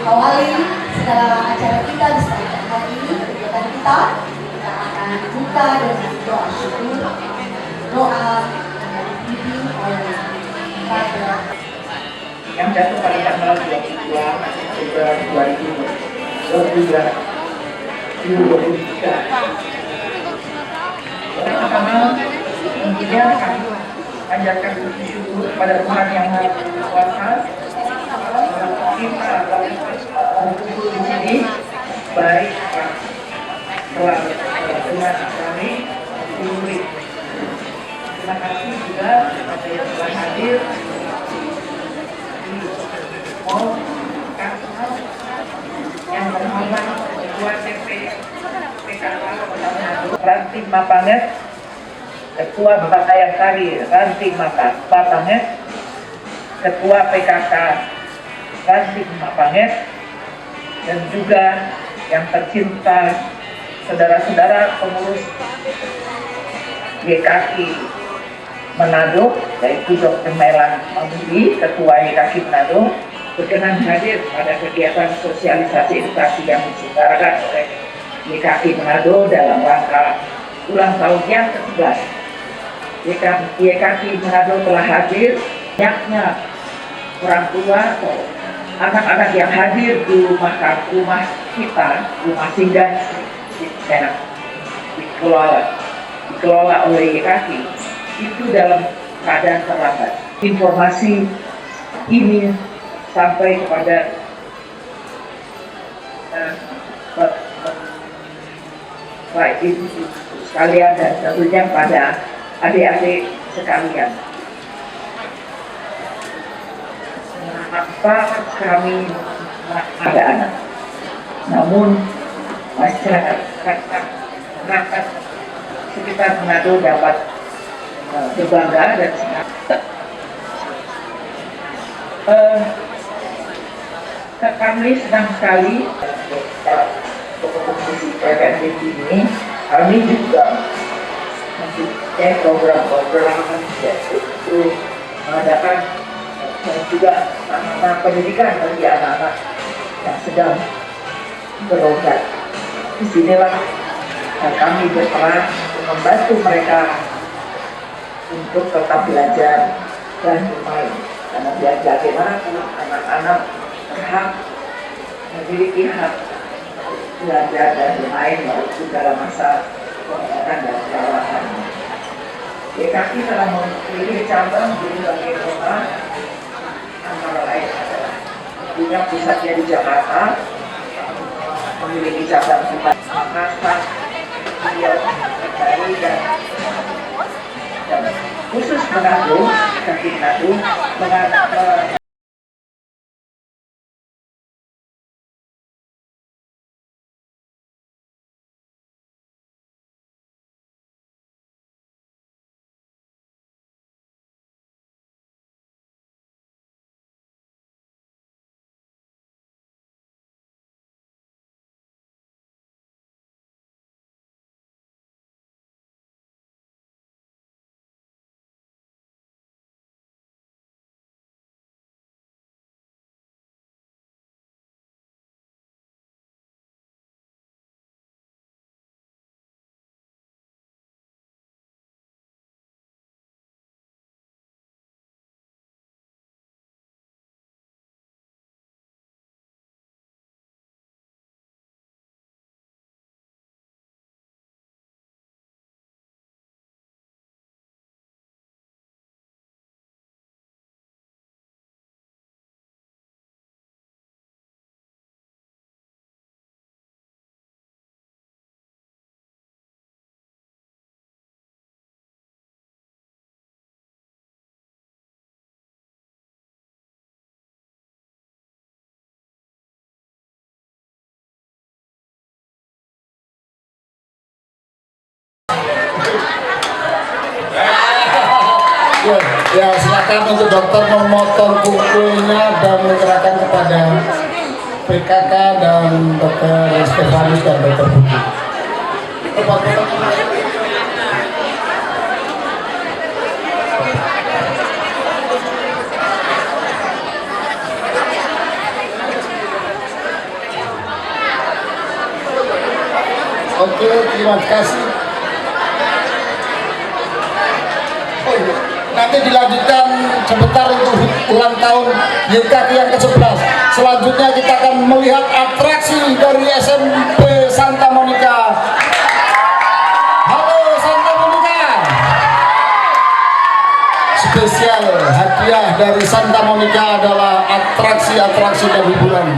awali segala acara kita di sepanjang hari ini, kegiatan kita akan buka dengan doa syukur, doa yang dipimpin oleh Father yang jatuh pada tanggal 22 Oktober 2023. Pertama, tentunya kami ajarkan bersyukur kepada Tuhan yang Maha Kuasa. Kita berkumpul di sini, baik telah Tuhan kami, murid. Terima kasih juga kepada yang telah hadir. Yang terhormat Ketua PKK Kota Manado, Ranting Mapanget, Ketua Bapakayang Sari Ranting Mapanget, Ketua PKK Ranting Mapanget, dan juga yang tercinta saudara-saudara pengurus YKK Manado, yaitu Dr. Melan Mamudi, Ketua YKK Manado, berkenan hadir pada kegiatan sosialisasi edukasi yang diselenggarakan oleh YKK Manado dalam rangka ulang tahun yang ke-11. YKK Manado telah hadir, banyaknya orang tua atau anak-anak yang hadir di rumah kita, rumah singgah yang dikelola oleh YKK, itu dalam keadaan terlambat. Informasi ini sampai kepada baik ibu sekalian dan tentunya pada adik-adik sekalian. Apa kami ada anak, namun masyarakat sekitar Manado dapat berbangga dan senang. Kami senang sekali komposisi PKN ini. Kami juga mempunyai program-program yaitu mengadakan juga anak-anak pendidikan bagi anak-anak yang sedang berobat. Disinilah kami berperan untuk membantu mereka untuk tetap belajar dan bermain. Karena bagaimanapun anak-anak berhak memiliki hak belajar dan bermain walaupun dalam masa pengobatan dan perawatan. YKK telah memiliki cabang di berbagai kota, antara lain adalah punya pusatnya di Jakarta, memiliki cabang di Makassar, Riau, Bali, dan khusus Manado, YKK Manado Ya, silakan untuk dokter memotong kukunya dan menyerahkan kepada PKK dan dokter Stefanus dan dokter Budi. Oke, terima kasih. Oh, iya. Nanti dilanjutkan sebentar untuk ulang tahun YKK yang ke-11. Selanjutnya kita akan melihat atraksi dari SMP Santa Monica. Halo Santa Monica. Spesial hadiah dari Santa Monica adalah atraksi-atraksi dan hiburan.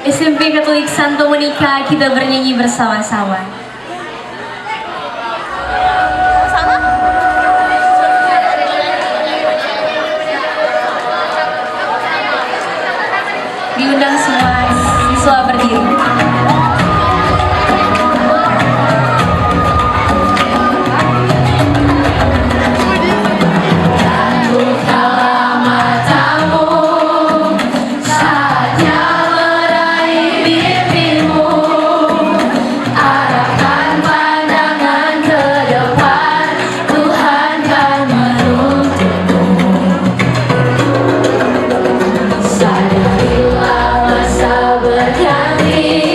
SMP Katolik Santa Monica, kita bernyanyi bersama-sama. Diundang semua siswa berdiri. Sadarilah masa berganti.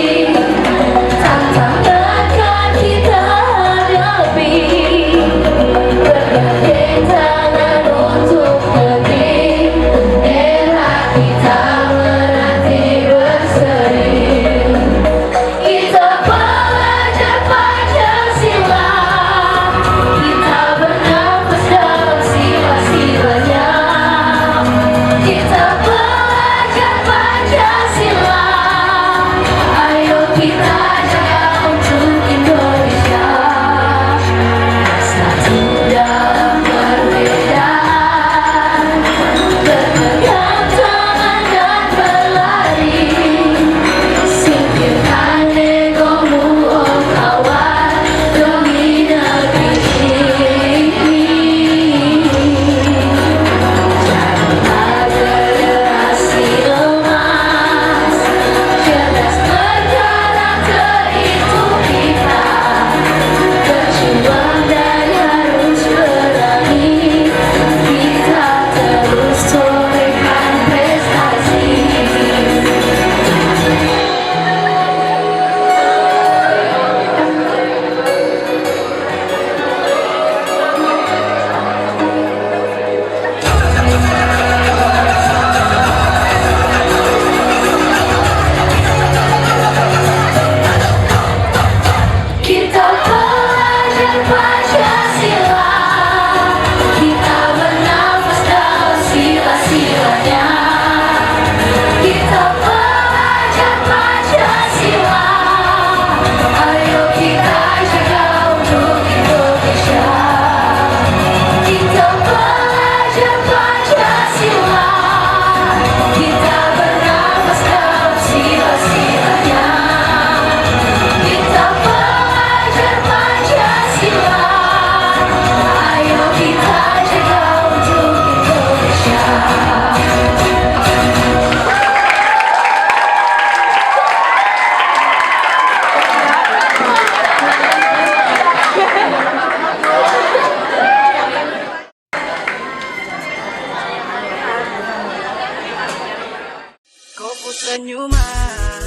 senyuman,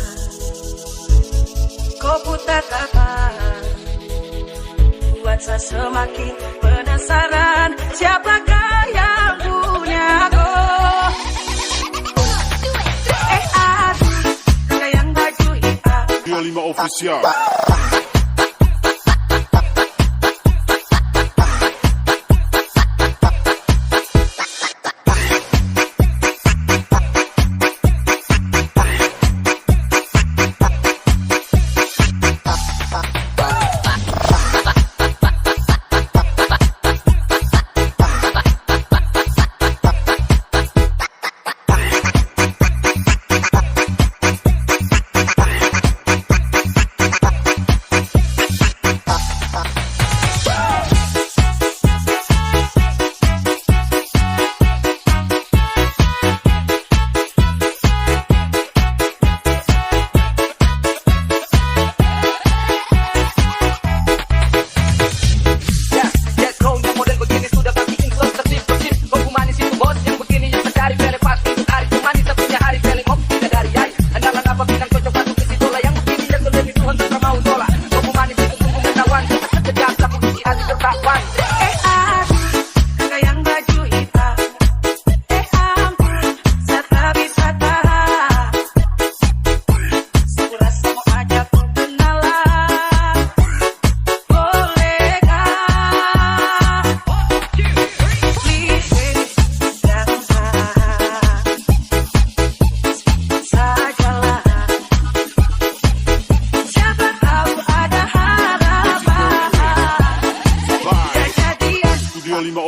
kopu tatapan, buat saya semakin penasaran siapakah yang punya go. Aku yang baju hitam. 25 official.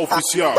Official.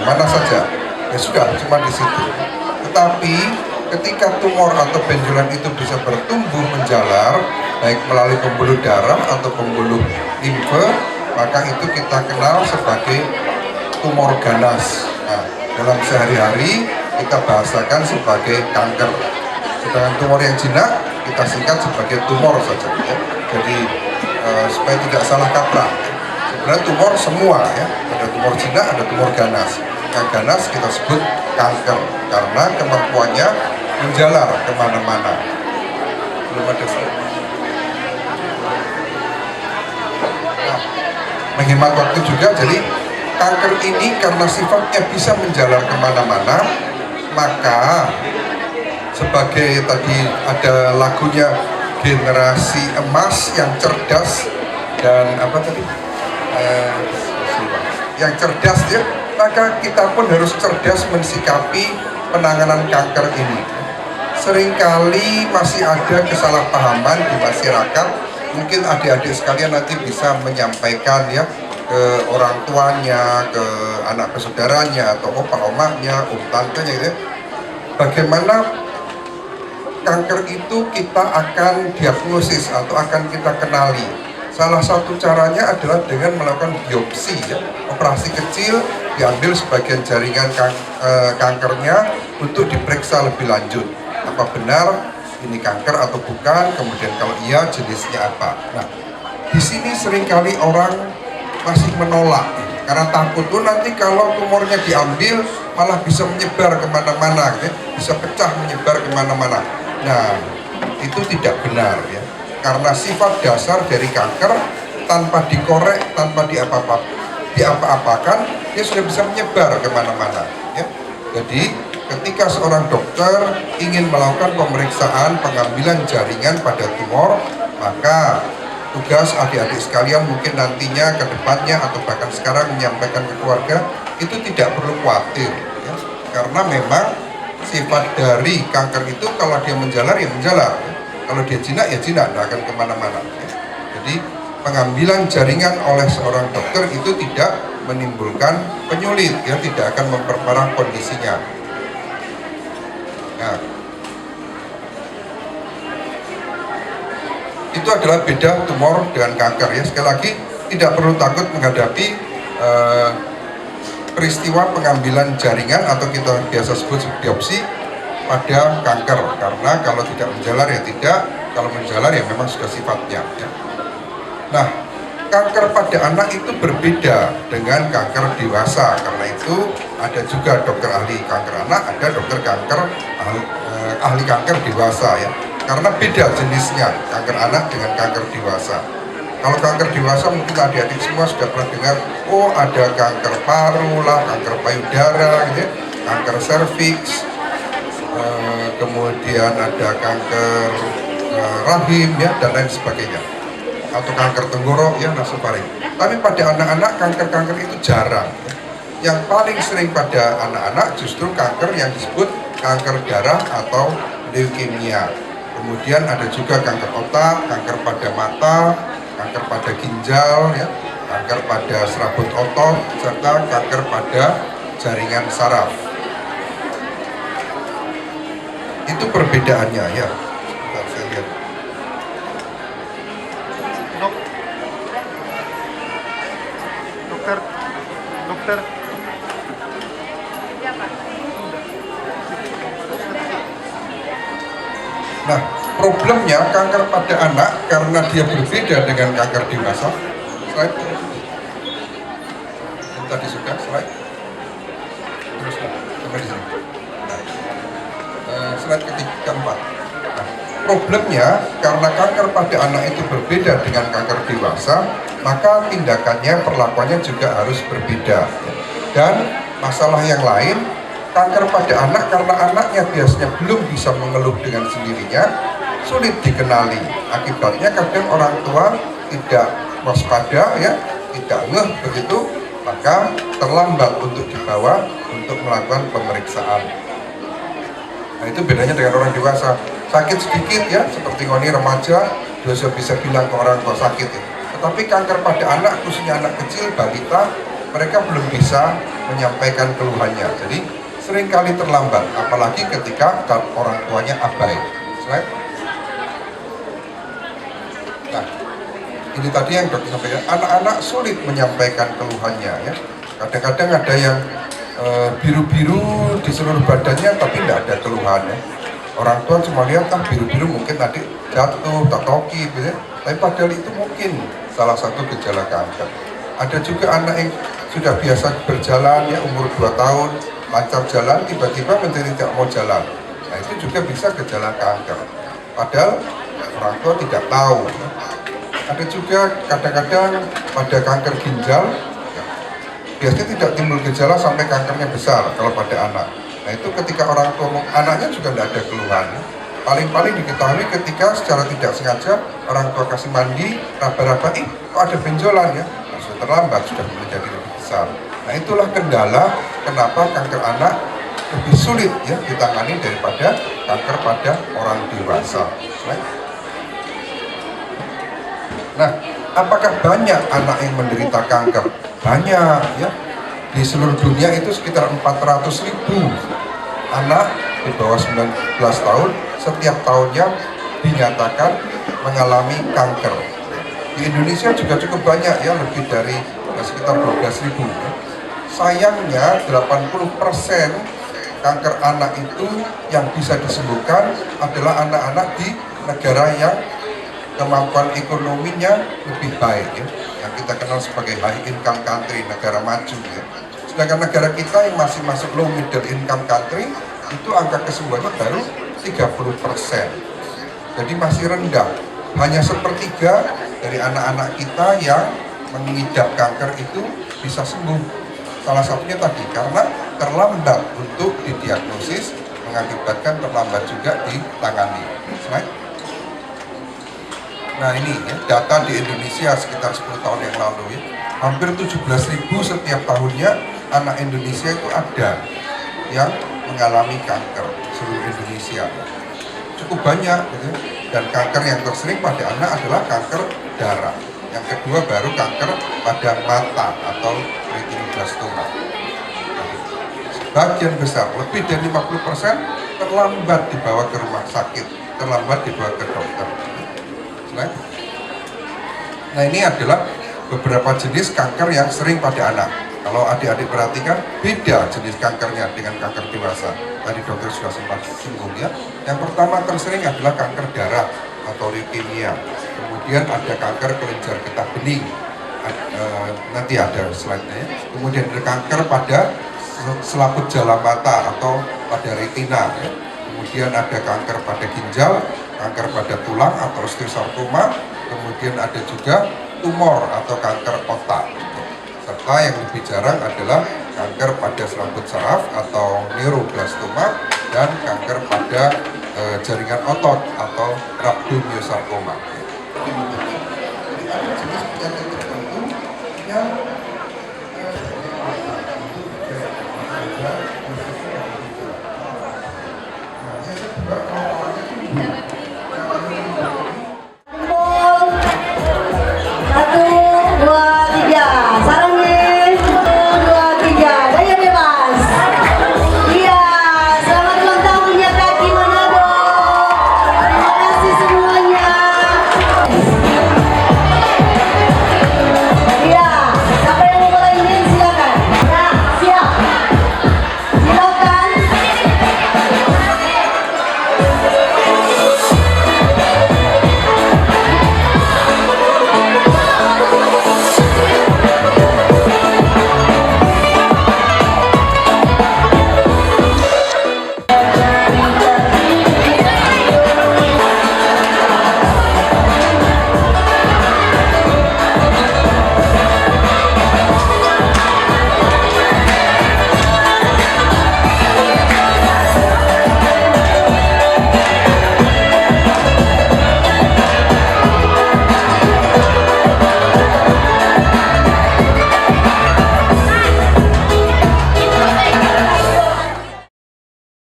Mana saja, ya sudah, cuma di situ. Tetapi ketika tumor atau benjolan itu bisa bertumbuh menjalar, baik melalui pembuluh darah atau pembuluh limfe, maka itu kita kenal sebagai tumor ganas. Nah, dalam sehari-hari kita bahasakan sebagai kanker. Sedangkan tumor yang jinak kita singkat sebagai tumor saja. Ya. Jadi supaya tidak salah kaprah. Sebenarnya tumor semua ya, ada tumor jinak, ada tumor ganas. Yang ganas kita sebut kanker karena kemampuannya menjalar kemana-mana. Belum ada slide. menghemat waktu juga. Jadi kanker ini karena sifatnya bisa menjalar kemana-mana, maka sebagai tadi ada lagunya generasi emas yang cerdas dan apa tadi yang cerdas ya, maka kita pun harus cerdas mensikapi penanganan kanker ini. Seringkali masih ada kesalahpahaman di masyarakat. Mungkin adik-adik sekalian nanti bisa menyampaikan ya ke orang tuanya, ke anak persaudaranya, atau opa omanya, tantenya gitu ya. Bagaimana kanker itu kita akan diagnosis atau akan kita kenali. Salah satu caranya adalah dengan melakukan biopsi ya. Operasi kecil, diambil sebagian jaringan kankernya untuk diperiksa lebih lanjut. Apa benar ini kanker atau bukan, kemudian kalau iya jenisnya apa. Nah, di sini seringkali orang masih menolak karena takut tuh nanti kalau tumornya diambil malah bisa menyebar kemana-mana, ya. Bisa pecah menyebar kemana-mana. Nah, itu tidak benar ya, karena sifat dasar dari kanker tanpa dikorek, tanpa diapa-apakan, dia sudah bisa menyebar kemana-mana ya. Jadi ketika seorang dokter ingin melakukan pemeriksaan pengambilan jaringan pada tumor, maka tugas adik-adik sekalian mungkin nantinya ke depannya atau bahkan sekarang menyampaikan ke keluarga itu tidak perlu khawatir ya. Karena memang sifat dari kanker itu kalau dia menjalar ya menjalar ya. Kalau dia jinak ya jinak, tidak akan kemana-mana ya. Jadi pengambilan jaringan oleh seorang dokter itu tidak menimbulkan penyulit ya, tidak akan memperparah kondisinya. Nah, itu adalah beda tumor dengan kanker ya. Sekali lagi tidak perlu takut menghadapi peristiwa pengambilan jaringan atau kita biasa sebut biopsi pada kanker, karena kalau tidak menjalar ya tidak, kalau menjalar ya memang sudah sifatnya ya. Nah, kanker pada anak itu berbeda dengan kanker dewasa, karena itu ada juga dokter ahli kanker anak, ada dokter kanker ahli kanker dewasa ya, karena beda jenisnya kanker anak dengan kanker dewasa. Kalau kanker dewasa mungkin adik-adik semua sudah pernah dengar, oh ada kanker paru lah, kanker payudara gitu ya, kanker serviks, kemudian ada kanker rahim ya, dan lain sebagainya, atau kanker tenggorok ya, nasofaring. Tapi pada anak-anak kanker-kanker itu jarang. Yang paling sering pada anak-anak justru kanker yang disebut kanker darah atau leukemia. Kemudian ada juga kanker otak, kanker pada mata, kanker pada ginjal ya, kanker pada serabut otot, serta kanker pada jaringan saraf. Itu perbedaannya ya. Bentar, saya lihat. Dokter. Nah, problemnya kanker pada anak karena dia berbeda dengan kanker dewasa. Slide. Yang tadi sudah slide. Terus sampai di sini. Slide keempat. Nah, problemnya karena kanker pada anak itu berbeda dengan kanker dewasa, maka tindakannya, perlakuannya juga harus berbeda. Dan masalah yang lain, kanker pada anak karena anaknya biasanya belum bisa mengeluh dengan sendirinya, sulit dikenali. Akibatnya kadang orang tua tidak waspada ya, tidak ngeh begitu, maka terlambat untuk dibawa untuk melakukan pemeriksaan. Nah, itu bedanya dengan orang dewasa. Sakit sedikit ya, seperti ngoni remaja, dia sudah bisa bilang ke orang tua sakit ya. Tetapi kanker pada anak, khususnya anak kecil, balita, mereka belum bisa menyampaikan keluhannya. Jadi seringkali terlambat, apalagi ketika orang tuanya abai. Slide. Nah, ini tadi yang dokter sampaikan, anak-anak sulit menyampaikan keluhannya ya. Kadang-kadang ada yang biru-biru di seluruh badannya tapi tidak ada keluhan ya. Orang tua cuma lihat biru-biru, mungkin tadi jatuh, toki gitu ya. Tapi padahal itu mungkin salah satu gejala kanker. Ada juga anak yang sudah biasa berjalan ya, umur 2 tahun, lancar jalan, tiba-tiba menjadi tidak mau jalan. Nah, itu juga bisa gejala kanker. Padahal orang tua tidak tahu. Ada juga kadang-kadang pada kanker ginjal, ya, biasanya tidak timbul gejala sampai kankernya besar kalau pada anak. Nah itu ketika orang tua anaknya juga tidak ada keluhan. Paling-paling diketahui ketika secara tidak sengaja orang tua kasih mandi, raba-raba, kok ada benjolan ya, nah, sudah terlambat, sudah menjadi lebih besar. Nah itulah kendala kenapa kanker anak lebih sulit ya ditangani daripada kanker pada orang dewasa. Nah, apakah banyak anak yang menderita kanker? Banyak ya. Di seluruh dunia itu sekitar 400.000 anak di bawah 19 tahun setiap tahunnya dinyatakan mengalami kanker. Di Indonesia juga cukup banyak ya, lebih dari sekitar 12.000. Sayangnya 80% kanker anak itu yang bisa disembuhkan adalah anak-anak di negara yang kemampuan ekonominya lebih baik ya, yang kita kenal sebagai high income country, negara maju ya. Sedangkan negara kita yang masih masuk low middle income country itu angka kesembuhannya baru 30%. Jadi masih rendah. Hanya sepertiga dari anak-anak kita yang mengidap kanker itu bisa sembuh. Salah satunya tadi karena terlambat untuk didiagnosis, mengakibatkan terlambat juga ditangani. Slide. Nah ini ya, data di Indonesia sekitar 10 tahun yang lalu ya, hampir 17.000 setiap tahunnya anak Indonesia itu ada yang mengalami kanker seluruh Indonesia. Cukup banyak gitu. Dan kanker yang tersering pada anak adalah kanker darah. Yang kedua baru kanker pada mata atau retinoblastoma. Sebagian besar, lebih dari 50% terlambat dibawa ke rumah sakit, terlambat dibawa ke dokter. Nah ini adalah beberapa jenis kanker yang sering pada anak. Kalau adik-adik perhatikan, beda jenis kankernya dengan kanker dewasa. Tadi dokter sudah sempat singgung ya. Yang pertama tersering adalah kanker darah atau leukemia. Kemudian ada kanker kelenjar getah bening. Nanti ada slide-nya ya. Kemudian ada kanker pada selaput jala mata atau pada retina ya. Kemudian ada kanker pada ginjal, kanker pada tulang atau osteosarkoma, kemudian ada juga tumor atau kanker otak, serta yang lebih jarang adalah kanker pada selaput saraf atau neuroblastoma dan kanker pada jaringan otot atau rhabdomyosarkoma. Ada jenis penyakit tertentu yang